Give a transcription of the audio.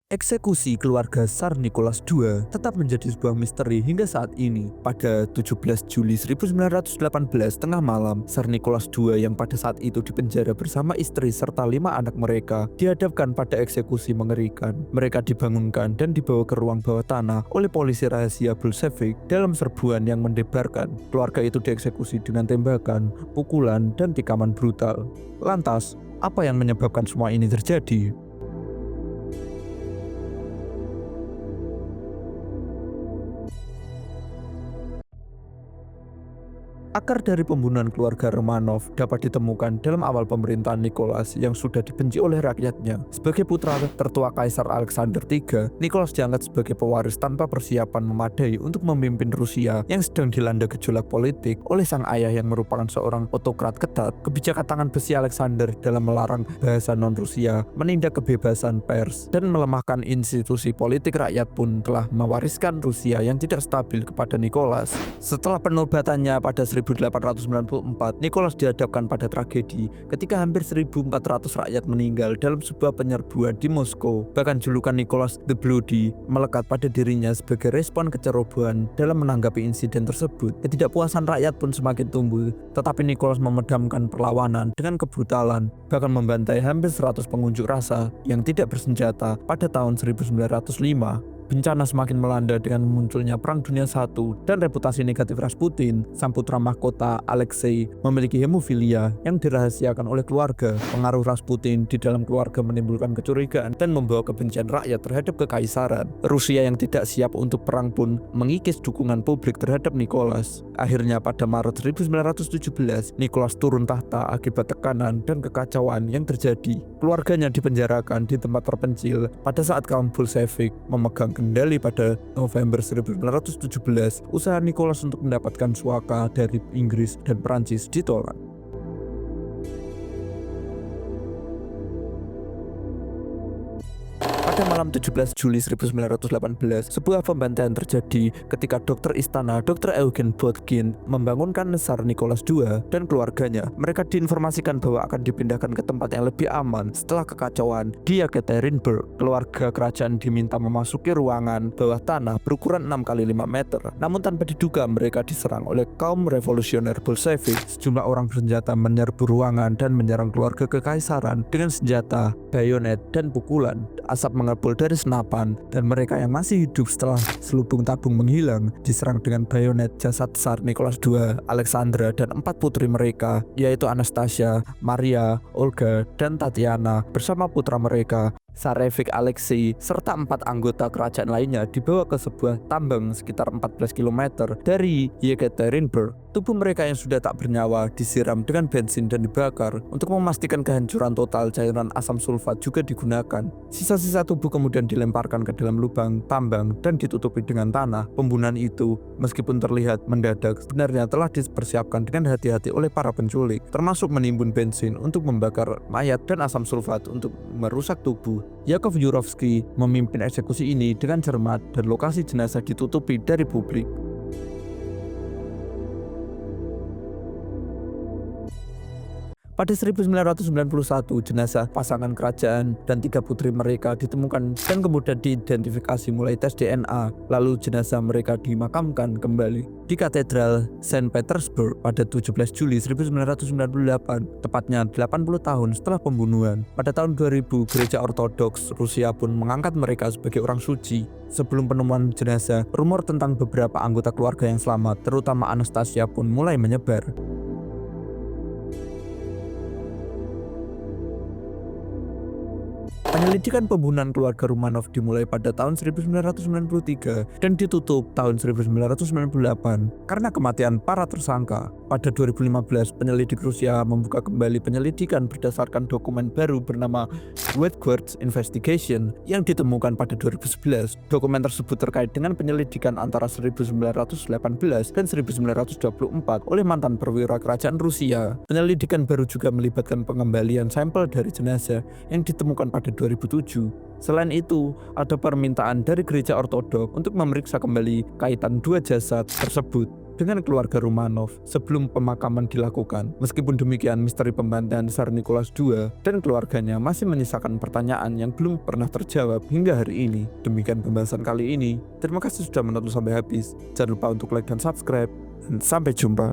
Eksekusi keluarga Tsar Nicholas II tetap menjadi sebuah misteri hingga saat ini. Pada 17 Juli 1918 tengah malam, Tsar Nicholas II yang pada saat itu dipenjara bersama istri serta 5 anak mereka dihadapkan pada eksekusi mengerikan. Mereka dibangunkan dan dibawa ke ruang bawah tanah oleh polisi rahasia Bolshevik dalam serbuan yang mendebarkan. Keluarga itu dieksekusi dengan tembakan, pukulan, dan tikaman brutal. Lantas, apa yang menyebabkan semua ini terjadi? Akar dari pembunuhan keluarga Romanov dapat ditemukan dalam awal pemerintahan Nicholas yang sudah dibenci oleh rakyatnya. Sebagai putra tertua Kaisar Alexander III, Nicholas diangkat sebagai pewaris tanpa persiapan memadai untuk memimpin Rusia yang sedang dilanda gejolak politik oleh sang ayah yang merupakan seorang autokrat ketat. Kebijakan tangan besi Alexander dalam melarang bahasa non-Rusia, menindak kebebasan pers, dan melemahkan institusi politik rakyat pun telah mewariskan Rusia yang tidak stabil kepada Nicholas. Setelah penobatannya pada 1894, Nicholas dihadapkan pada tragedi ketika hampir 1.400 rakyat meninggal dalam sebuah penyerbuan di Moskow. Bahkan julukan Nicholas the Bloody melekat pada dirinya sebagai respon kecerobohan dalam menanggapi insiden tersebut. Ketidakpuasan rakyat pun semakin tumbuh, tetapi Nicholas memedamkan perlawanan dengan kebrutalan, bahkan membantai hampir 100 pengunjuk rasa yang tidak bersenjata pada tahun 1905. Bencana semakin melanda dengan munculnya Perang Dunia I dan reputasi negatif Rasputin. Sang putra mahkota Alexei memiliki hemofilia yang dirahasiakan oleh keluarga. Pengaruh Rasputin di dalam keluarga menimbulkan kecurigaan dan membawa kebencian rakyat terhadap kekaisaran. Rusia yang tidak siap untuk perang pun mengikis dukungan publik terhadap Nicholas. Akhirnya pada Maret 1917, Nicholas turun tahta akibat tekanan dan kekacauan yang terjadi. Keluarganya dipenjarakan di tempat terpencil pada saat kaum Bolshevik memegang kendali pada November 1917. Usaha Nicholas untuk mendapatkan suaka dari Inggris dan Perancis ditolak. Pada malam 17 Juli 1918, sebuah pembantaian terjadi ketika dokter istana Dr. Eugen Botkin membangunkan Tsar Nicholas II dan keluarganya. Mereka diinformasikan bahwa akan dipindahkan ke tempat yang lebih aman setelah kekacauan di Yekaterinburg. Keluarga kerajaan diminta memasuki ruangan bawah tanah berukuran 6 kali 5 meter. Namun tanpa diduga mereka diserang oleh kaum revolusioner Bolshevik. Sejumlah orang bersenjata menyerbu ruangan dan menyerang keluarga kekaisaran dengan senjata, bayonet, dan pukulan. Asap mengepul dari senapan, dan mereka yang masih hidup setelah selubung tabung menghilang diserang dengan bayonet. Jasad Tsar Nicholas II, Alexandra, dan 4 putri mereka, yaitu Anastasia, Maria, Olga, dan Tatiana, bersama putra mereka Tsarevich Alexei serta 4 anggota kerajaan lainnya dibawa ke sebuah tambang sekitar 14 km dari Yekaterinburg. Tubuh mereka yang sudah tak bernyawa disiram dengan bensin dan dibakar. Untuk memastikan kehancuran total, cairan asam sulfat juga digunakan. Sisa-sisa tubuh kemudian dilemparkan ke dalam lubang tambang dan ditutupi dengan tanah. Pembunuhan itu, meskipun terlihat mendadak, sebenarnya telah dipersiapkan dengan hati-hati oleh para penculik, termasuk menimbun bensin untuk membakar mayat dan asam sulfat untuk merusak tubuh. Yakov Yurovsky memimpin eksekusi ini dengan cermat dan lokasi jenazah ditutupi dari publik. Pada 1991, jenazah pasangan kerajaan dan 3 putri mereka ditemukan dan kemudian diidentifikasi mulai tes DNA. Lalu jenazah mereka dimakamkan kembali di Katedral Saint Petersburg pada 17 Juli 1998, tepatnya 80 tahun setelah pembunuhan. Pada tahun 2000, Gereja Ortodoks Rusia pun mengangkat mereka sebagai orang suci. Sebelum penemuan jenazah, rumor tentang beberapa anggota keluarga yang selamat, terutama Anastasia, pun mulai menyebar. Penyelidikan pembunuhan keluarga Romanov dimulai pada tahun 1993 dan ditutup tahun 1998 karena kematian para tersangka. Pada 2015, penyelidik Rusia membuka kembali penyelidikan berdasarkan dokumen baru bernama Whitcourt Investigation yang ditemukan pada 2011. Dokumen tersebut terkait dengan penyelidikan antara 1918 dan 1924 oleh mantan perwira kerajaan Rusia. Penyelidikan baru juga melibatkan pengembalian sampel dari jenazah yang ditemukan pada 2007. Selain itu, ada permintaan dari Gereja Ortodoks untuk memeriksa kembali kaitan 2 jasad tersebut. dengan keluarga Romanov sebelum pemakaman dilakukan. Meskipun demikian, misteri pembantaian Tsar Nicholas II dan keluarganya masih menyisakan pertanyaan yang belum pernah terjawab hingga hari ini. Demikian pembahasan kali ini. Terima kasih sudah menonton sampai habis. Jangan lupa untuk like dan subscribe. Dan sampai jumpa.